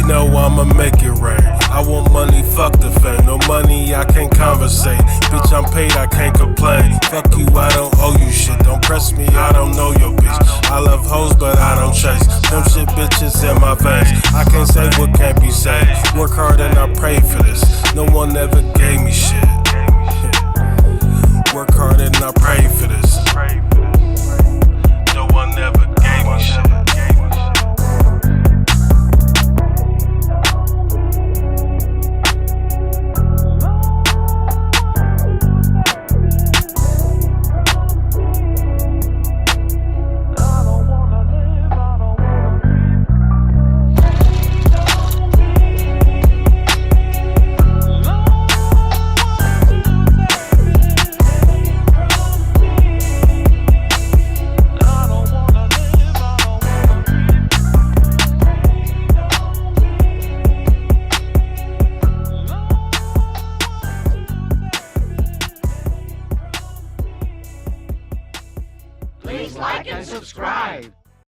know I'ma make it rain. I want money, fuck the fame. No money, I can't conversate. Bitch, I'm paid, I can't complain. Fuck you, I don't owe you shit. Don't press me, I don't know your bitch. I love hoes, but I don't chase. Them shit bitches in my veins. I can't say what can't be said. Work hard and I pray for this. No one ever